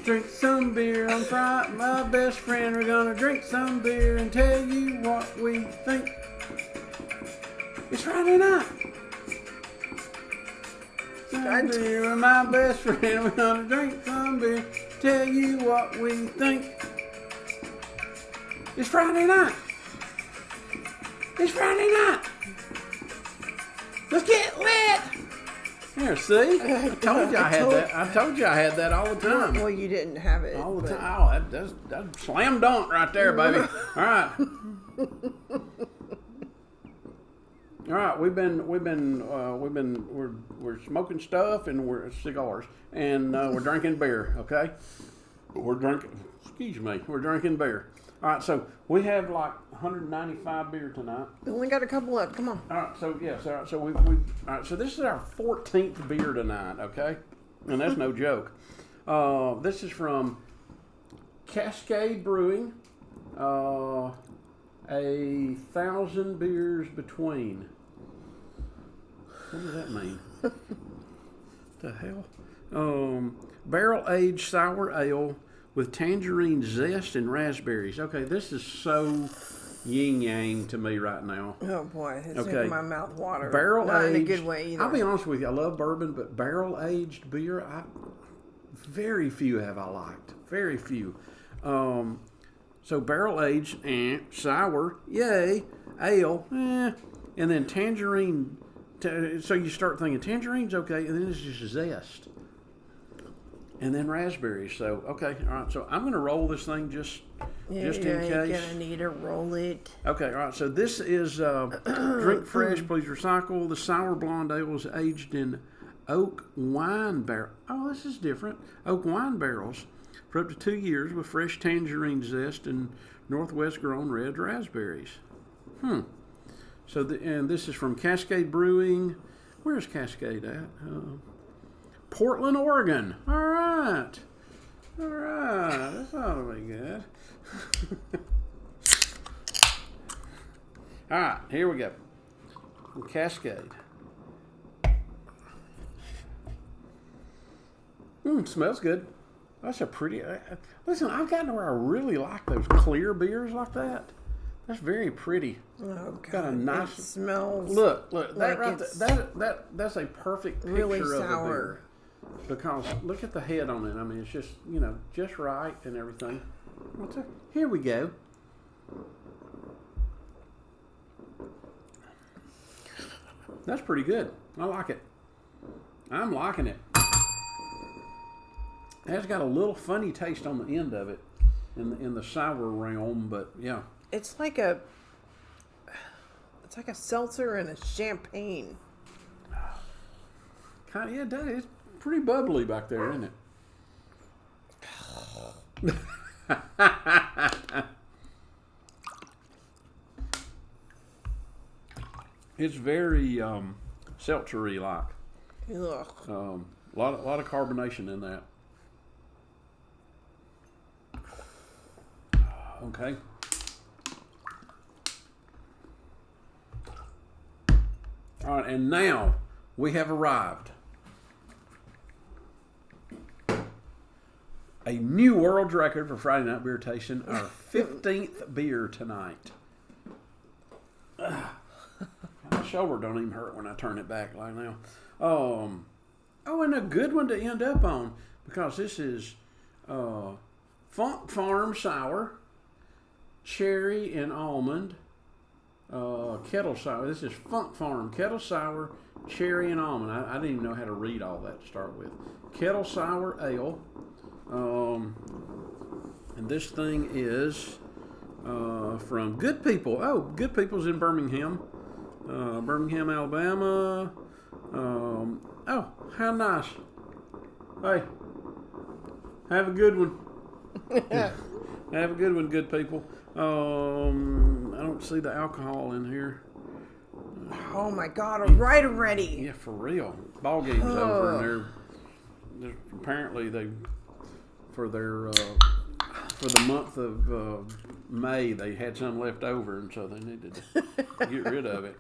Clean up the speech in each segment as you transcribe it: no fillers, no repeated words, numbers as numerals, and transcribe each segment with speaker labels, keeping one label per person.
Speaker 1: drink some beer on Friday. My best friend, we're gonna drink some beer and tell you what we think. It's Friday night. Some beer with my best friend, we're gonna drink some beer, tell you what we think. It's Friday night. It's Friday night. Let's get lit. Here, see? I told you I had that. I told you I had that all the time.
Speaker 2: Well, you didn't have it.
Speaker 1: All the time. Oh, that's slam dunk right there, baby. All right. All right. We're smoking stuff and we're cigars and we're drinking beer. Okay. We're drinking beer. All right. So we have like 195 beer tonight.
Speaker 2: We only got a couple left. Come on.
Speaker 1: All right. So yes. All right. So all right. So this is our 14th beer tonight. Okay. And that's no joke. This is from Cascade Brewing. 1,000 beers between. What does that mean? The hell? Barrel aged sour ale with tangerine zest and raspberries. Okay, this is so yin yang to me right now.
Speaker 2: Oh boy, it's making my mouth water.
Speaker 1: Barrel
Speaker 2: Not
Speaker 1: aged.
Speaker 2: in a good way either.
Speaker 1: I'll be honest with you, I love bourbon, but barrel aged beer, very few have I liked. Very few. So barrel aged, sour, yay, ale, and then tangerine. So you start thinking tangerine's okay, and then it's just zest, and then raspberries. So okay, all right. So I'm gonna roll this thing just in case.
Speaker 2: You're gonna need to roll it.
Speaker 1: Okay, all right. So this is Drink Fresh, Please Recycle. The sour blonde ale is aged in oak wine barrel. Oh, this is different. Oak wine barrels for up to 2 years with fresh tangerine zest and Northwest grown red raspberries. So and this is from Cascade Brewing. Where's Cascade at? Portland, Oregon. All right. This ought to be good. All right, here we go. From Cascade. Smells good. That's a pretty. Listen, I've gotten to where I really like those clear beers like that. That's very pretty.
Speaker 2: Oh God!
Speaker 1: Got a nice.
Speaker 2: It smells.
Speaker 1: Look!
Speaker 2: like
Speaker 1: That right there, that's a perfect picture
Speaker 2: really
Speaker 1: of
Speaker 2: sour.
Speaker 1: a beer. Because look at the head on it. I mean, it's just just right and everything. Here we go. That's pretty good. I like it. I'm liking it. It has got a little funny taste on the end of it, in the sour realm, but yeah.
Speaker 2: It's like a seltzer and a champagne.
Speaker 1: Kind of, yeah, it does. It's pretty bubbly back there, isn't it? It's very seltzery like.
Speaker 2: Ugh.
Speaker 1: A lot of carbonation in that. Okay. All right, and now we have arrived. A new world record for Friday Night Beer Tasting, our 15th beer tonight. My shoulder don't even hurt when I turn it back like now. Oh, and a good one to end up on, because this is Funk Farm Sour, Cherry and Almond, Kettle Sour. This is Funk Farm Kettle Sour, Cherry and Almond. I didn't even know how to read all that to start with. Kettle Sour Ale. And this thing is from Good People. Oh, Good People's in Birmingham. Birmingham, Alabama. Oh, how nice. Hey, have a good one. Have a good one, Good People. I don't see the alcohol in here.
Speaker 2: Oh my God! Right already.
Speaker 1: Yeah, for real. Ball game's over, and they're apparently for the month of May they had some left over, and so they needed to get rid of it.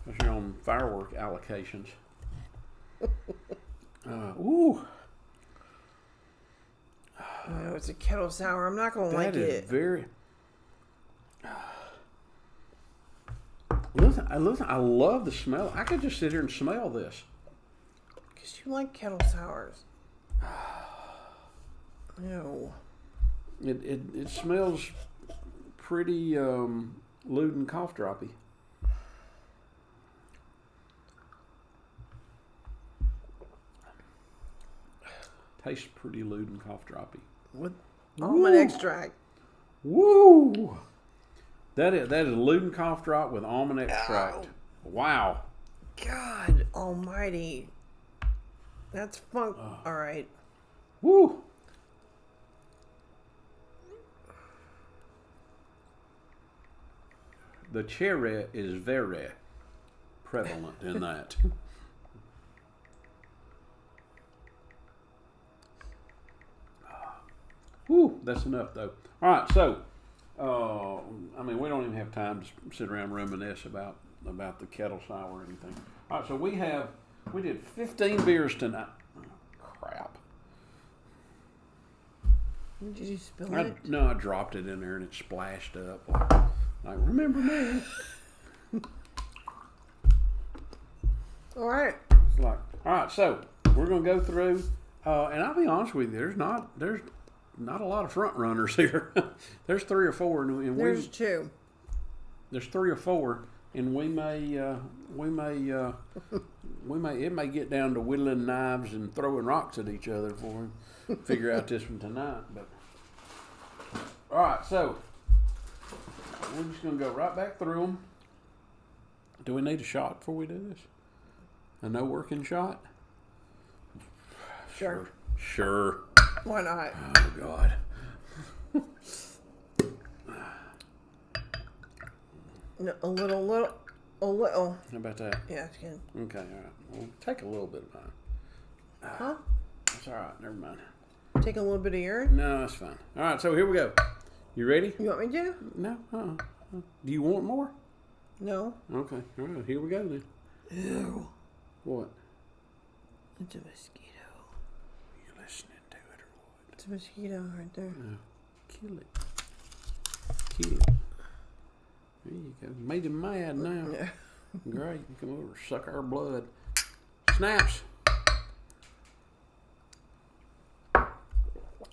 Speaker 1: Because you're on firework allocations. Ooh.
Speaker 2: Oh, it's a kettle sour. I'm not gonna like
Speaker 1: That is
Speaker 2: it.
Speaker 1: very. Listen, I love the smell. I could just sit here and smell this.
Speaker 2: Cause you like kettle sours. No.
Speaker 1: It smells pretty lewd and cough droppy. Tastes pretty lewd and cough droppy.
Speaker 2: With almond extract.
Speaker 1: Woo! That is lewd and cough drop with almond extract.
Speaker 2: Ow.
Speaker 1: Wow.
Speaker 2: God almighty. That's funk. All right.
Speaker 1: Woo! The cherry is very prevalent in that. Whew, that's enough though. All right, so I mean, we don't even have time to sit around and reminisce about the kettle sour or anything. All right, so we did 15 beers tonight. Oh, crap.
Speaker 2: Did you spill it?
Speaker 1: No, I dropped it in there and it splashed up. Like remember me?
Speaker 2: All right.
Speaker 1: It's like, all right, so we're gonna go through, and I'll be honest with you. There's not a lot of front runners here. There's 3 or 4, and
Speaker 2: There's 2.
Speaker 1: there's 3 or 4, and we may it may get down to whittling knives and throwing rocks at each other before we figure out this one tonight. But all right, so we're just gonna go right back through them. Do we need a shot before we do this? A no working shot?
Speaker 2: Sure.
Speaker 1: Sure.
Speaker 2: Why not?
Speaker 1: Oh God.
Speaker 2: No, a little.
Speaker 1: How about that?
Speaker 2: Yeah, it's good.
Speaker 1: Okay, all right. We'll take a little bit of mine.
Speaker 2: Huh?
Speaker 1: That's all right. Never mind.
Speaker 2: Take a little bit of urine?
Speaker 1: No, that's fine. All right, so here we go. You ready?
Speaker 2: You want me to?
Speaker 1: No. Do you want more?
Speaker 2: No.
Speaker 1: Okay. All right. Here we go then.
Speaker 2: Ew.
Speaker 1: What?
Speaker 2: It's a mosquito.
Speaker 1: You listening to it or what?
Speaker 2: It's a mosquito right there.
Speaker 1: No. Kill it. Kill it. There you go. Made him mad now.
Speaker 2: Yeah.
Speaker 1: Great. Come over. Suck our blood. Snaps.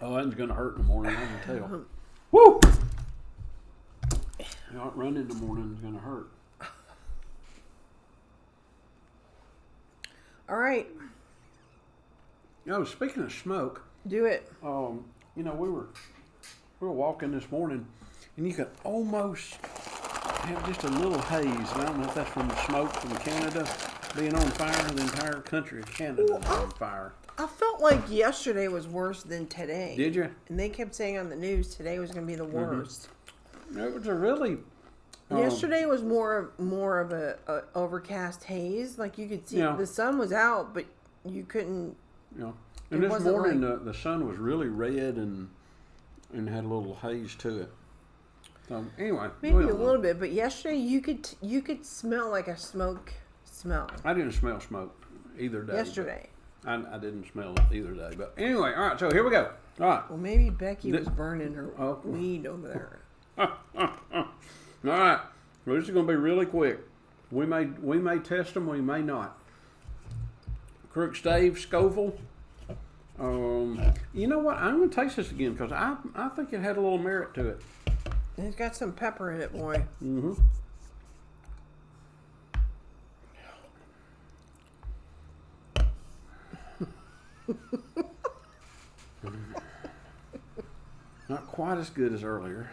Speaker 1: Oh, that's going to hurt in the morning. I can tell. Woo! Not running in the morning is going to hurt.
Speaker 2: All right.
Speaker 1: Oh, speaking of smoke,
Speaker 2: Do it.
Speaker 1: you know, we were walking this morning, and you could almost have just a little haze. And I don't know if that's from the smoke from Canada being on fire. The entire country of Canada is on fire.
Speaker 2: I felt like yesterday was worse than today.
Speaker 1: Did you?
Speaker 2: And they kept saying on the news today was going to be the worst.
Speaker 1: It was a really.
Speaker 2: Yesterday was more of a overcast haze. Like you could see
Speaker 1: Yeah.
Speaker 2: the sun was out, but you couldn't.
Speaker 1: You know, and
Speaker 2: It
Speaker 1: this
Speaker 2: wasn't
Speaker 1: morning
Speaker 2: like-
Speaker 1: the sun was really red and had a little haze to it. So anyway,
Speaker 2: Maybe
Speaker 1: we
Speaker 2: a
Speaker 1: don't know.
Speaker 2: little bit, but yesterday you could smell like a smoke smell.
Speaker 1: I didn't smell smoke either day.
Speaker 2: Yesterday.
Speaker 1: I didn't smell it either day. But anyway, all right. So here we go. All right.
Speaker 2: Well, maybe Becky was burning her
Speaker 1: Oh.
Speaker 2: weed over there.
Speaker 1: All right. Well, this is going to be really quick. We may test them. We may not. Crook Stave Scoville. You know what? I'm going to taste this again because I think it had a little merit to it.
Speaker 2: And it's got some pepper in it, boy.
Speaker 1: Mm-hmm. Not quite as good as earlier.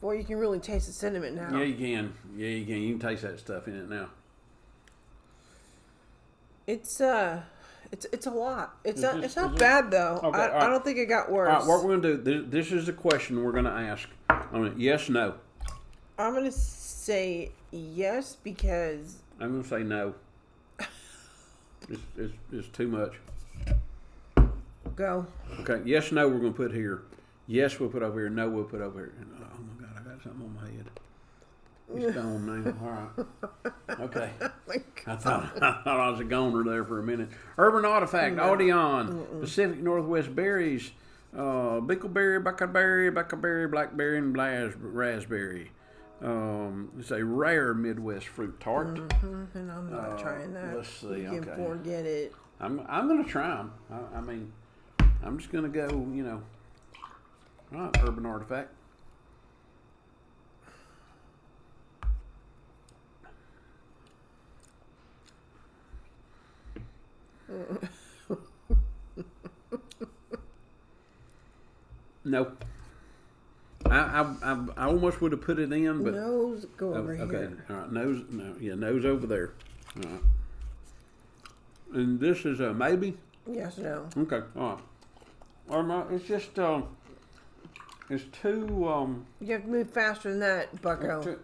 Speaker 2: Boy, you can really taste the cinnamon now.
Speaker 1: Yeah, you can. Yeah, you can. You can taste that stuff in it now.
Speaker 2: It's a lot. It's not
Speaker 1: is
Speaker 2: not
Speaker 1: it?
Speaker 2: bad though.
Speaker 1: Okay, all right.
Speaker 2: I don't think it got worse.
Speaker 1: All right, what we're going to do, this is a question we're going to ask. Yes, no.
Speaker 2: I'm gonna say yes because
Speaker 1: I'm going to say no. It's too much.
Speaker 2: Go.
Speaker 1: Okay. Yes, no, we're going to put here. Yes, we'll put over here. No, we'll put over here. Oh my God, I got something on my head. It's gone now. All right. Okay. I thought I was a goner there for a minute. Urban Artifact, Audion, Pacific Northwest Berries, Bickleberry, Buckaberry, Blackberry, and Raspberry. It's a rare Midwest fruit tart.
Speaker 2: And I'm not trying that.
Speaker 1: Let's see.
Speaker 2: You can forget it.
Speaker 1: I'm going to try them. I mean, I'm just going to go, All right, Urban Artifact. No. I almost would have put it in, but
Speaker 2: Nose, go over
Speaker 1: okay.
Speaker 2: here.
Speaker 1: All right, nose over there. All right. And this is a maybe.
Speaker 2: Yes, no.
Speaker 1: Okay, all right. It's just it's too.
Speaker 2: You have to move faster than that, Bucko.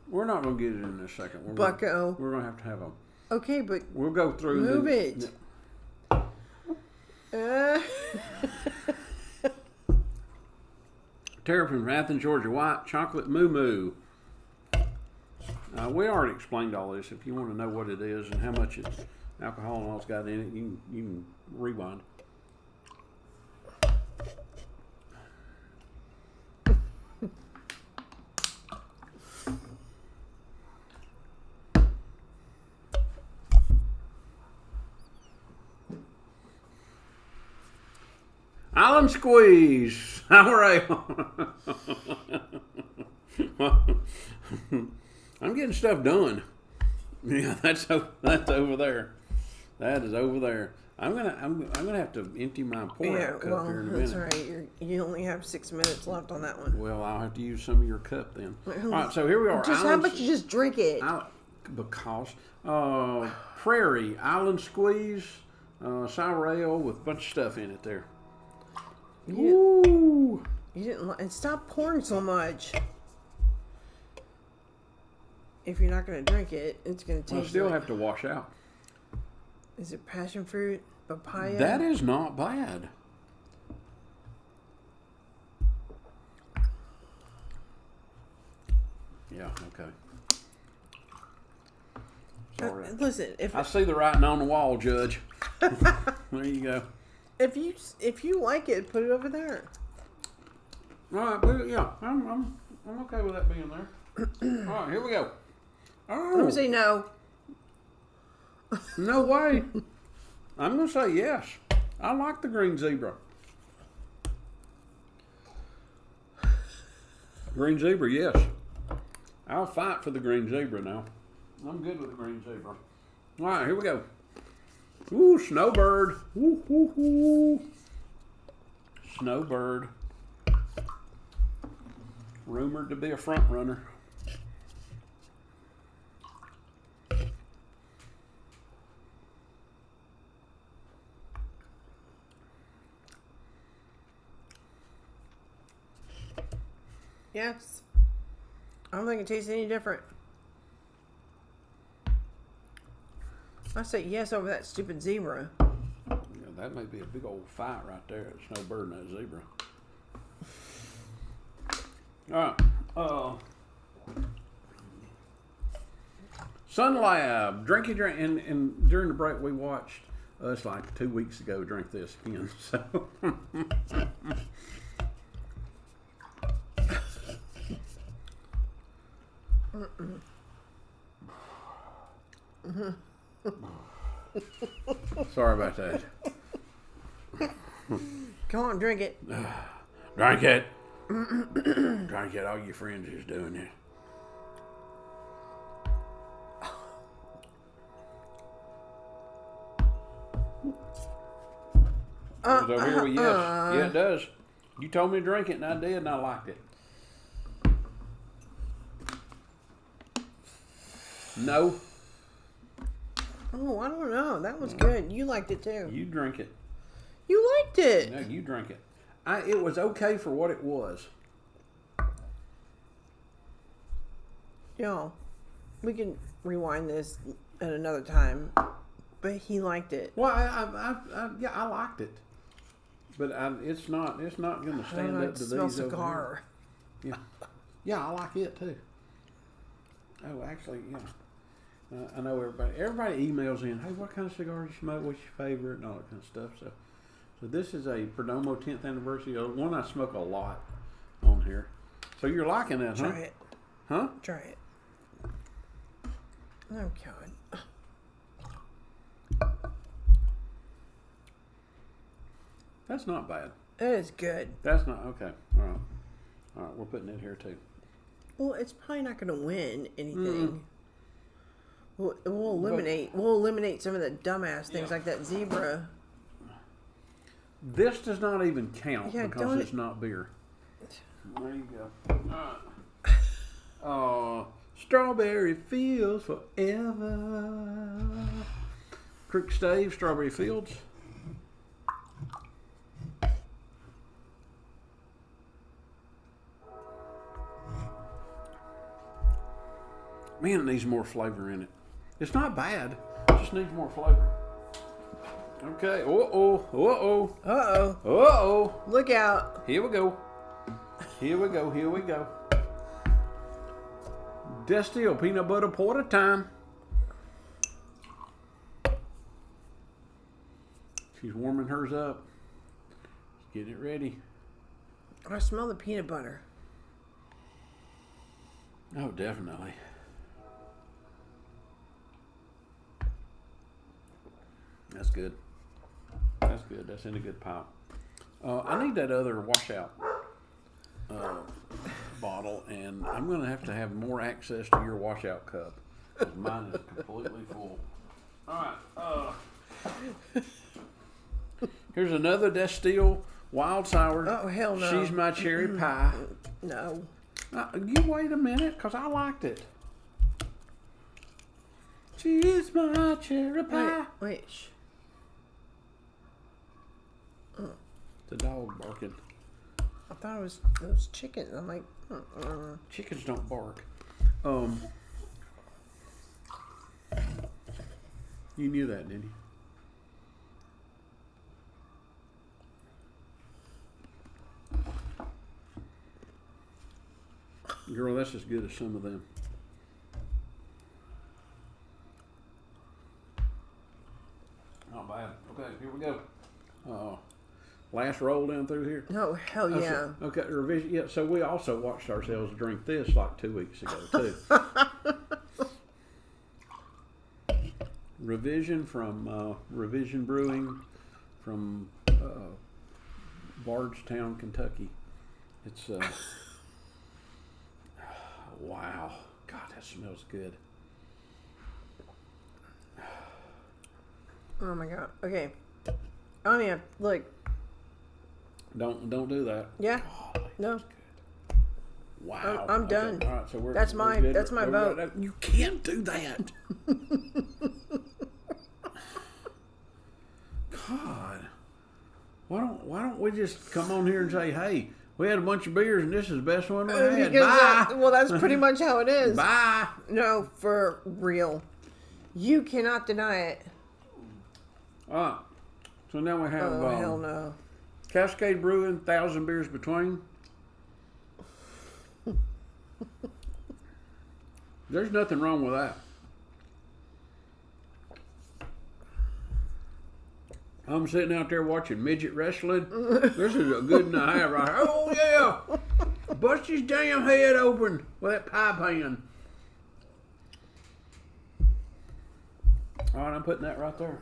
Speaker 1: We're not gonna get it in this second.
Speaker 2: Bucko.
Speaker 1: We're gonna have to have a.
Speaker 2: Okay, but
Speaker 1: We'll go through.
Speaker 2: move it.
Speaker 1: Terrapin from Athens, Georgia. White chocolate moo moo. We already explained all this. If you want to know what it is and how much alcohol and all it's got in it, you can rewind. Island Squeeze, sour ale. I'm getting stuff done. Yeah, that's over there. That is over there. I'm gonna have to empty my pour out cup here in a minute.
Speaker 2: That's right. You only have 6 minutes left on that one.
Speaker 1: Well, I'll have to use some of your cup then. All right, so here we are.
Speaker 2: Just how about you just drink it?
Speaker 1: Because Prairie Island Squeeze, sour ale with a bunch of stuff in it there.
Speaker 2: Ooh! You didn't. And stop pouring so much. If you're not going to drink it, it's going to taste.
Speaker 1: I still have to wash out.
Speaker 2: Is it passion fruit, papaya?
Speaker 1: That is not bad. Yeah. Okay. Sorry.
Speaker 2: Listen, if
Speaker 1: I see the writing on the wall, Judge. There you go.
Speaker 2: If you like it, put it over there.
Speaker 1: All right, but yeah, I'm okay with that being there. All right, here we go. Oh,
Speaker 2: Let me say no.
Speaker 1: No way. I'm gonna say yes. I like the green zebra. Green zebra, yes. I'll fight for the green zebra now. I'm good with the green zebra. All right, here we go. Ooh, Snowbird. Ooh, ooh, ooh. Snowbird. Rumored to be a front runner.
Speaker 2: Yes. I don't think it tastes any different. I say yes over that stupid zebra.
Speaker 1: Yeah, that may be a big old fight right there. Snowbird and that zebra. All right. Sun Lab. Drinky drink. And during the break, we watched us like 2 weeks ago drink this again. So. Sorry about that.
Speaker 2: Come on, drink it.
Speaker 1: Drink it. Drink it. All your friends is doing it. It's over here with yes. Yeah, it does. You told me to drink it, and I did, and I liked it. No.
Speaker 2: Oh, I don't know. That was good. You liked it too.
Speaker 1: You drink it.
Speaker 2: You liked it.
Speaker 1: No, you drink it. It was okay for what it was.
Speaker 2: Y'all, We can rewind this at another time. But he liked it.
Speaker 1: Well, yeah, I liked it, but it's not going to stand up to these over
Speaker 2: cigar.
Speaker 1: here. Yeah, I like it too. Oh, actually, yeah. I know everybody emails in, hey, what kind of cigar do you smoke? What's your favorite? And all that kind of stuff. So this is a Perdomo 10th anniversary. One I smoke a lot on here. So you're liking that, huh?
Speaker 2: Try it.
Speaker 1: Huh?
Speaker 2: Try it. Oh, God.
Speaker 1: That's not bad.
Speaker 2: It is good.
Speaker 1: That's not, okay. All right. All right, we're putting it here too.
Speaker 2: Well, it's probably not going to win anything. We'll eliminate some of the dumbass things like that zebra.
Speaker 1: This does not even count because it's not beer. There you go. Oh, Strawberry Fields forever. Creek Stave, Strawberry Fields. Man, it needs more flavor in it. It's not bad. It just needs more flavor. Okay. Uh-oh. Uh-oh.
Speaker 2: Uh-oh.
Speaker 1: Uh-oh.
Speaker 2: Look out.
Speaker 1: Here we go. Here we go. Here we go. Distill peanut butter porter time. She's warming hers up. Get it ready.
Speaker 2: I smell the peanut butter.
Speaker 1: Oh, definitely. That's good. That's good. That's in a good pile. I need that other washout bottle, and I'm going to have more access to your washout cup. 'Cause mine is completely full. All right. Here's another Distill Wild Sour.
Speaker 2: Oh, hell no.
Speaker 1: She's my cherry pie.
Speaker 2: No.
Speaker 1: You wait a minute, because I liked it. She's my cherry pie.
Speaker 2: Wait. Shh.
Speaker 1: The dog barking.
Speaker 2: I thought it was chickens. I'm like,
Speaker 1: Chickens don't bark. You knew that, didn't you? Girl, that's as good as some of them. Not bad. Okay, here we go. Last roll down through here.
Speaker 2: no, hell yeah.
Speaker 1: Okay, revision. Yeah, so we also watched ourselves drink this like 2 weeks ago too. Revision from Revision Brewing from Bardstown, Kentucky. It's wow, God, that smells good.
Speaker 2: Oh my God. Okay. I don't even look.
Speaker 1: Don't do that.
Speaker 2: Yeah.
Speaker 1: Oh,
Speaker 2: No.
Speaker 1: that's good. Wow.
Speaker 2: I'm done.
Speaker 1: Okay. All right, so
Speaker 2: That's my vote.
Speaker 1: You can't do that. God. Why don't we just come on here and say, hey, we had a bunch of beers and this is the best one we had. Bye.
Speaker 2: Well, that's pretty much how it is.
Speaker 1: Bye.
Speaker 2: No, for real. You cannot deny it.
Speaker 1: All right. So now we have
Speaker 2: Oh, hell no.
Speaker 1: Cascade Brewing, 1,000 Beers Between. There's nothing wrong with that. I'm sitting out there watching midget wrestling. This is a good night right here. Oh, yeah. Bust his damn head open with that pie pan. All right, I'm putting that right there.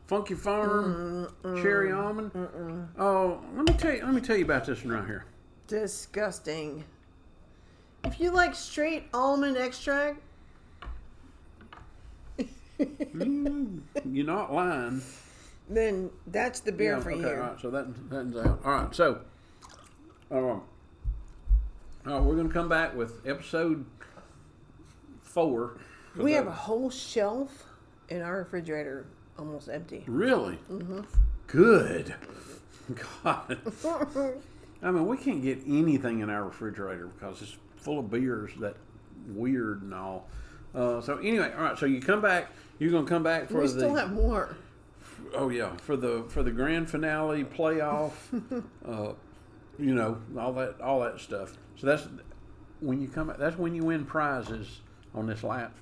Speaker 1: Funky Farm, Cherry Almond. Oh, let me tell you about this one right here.
Speaker 2: Disgusting. If you like straight almond extract,
Speaker 1: You're not lying.
Speaker 2: then that's the beer for you.
Speaker 1: All right, so that's out. All right, so we're going to come back with episode 4.
Speaker 2: We have a whole shelf in our refrigerator almost empty.
Speaker 1: Really? Mm-hmm. Good. God. I mean, we can't get anything in our refrigerator because it's full of beers that weird and all. So anyway, all right. So you come back. You're gonna come back for
Speaker 2: We still have more.
Speaker 1: Oh yeah, for the grand finale playoff. You know, all that stuff. So that's when you come. That's when you win prizes on this last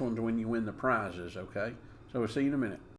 Speaker 1: one's when you win the prizes. Okay. So we'll see you in a minute.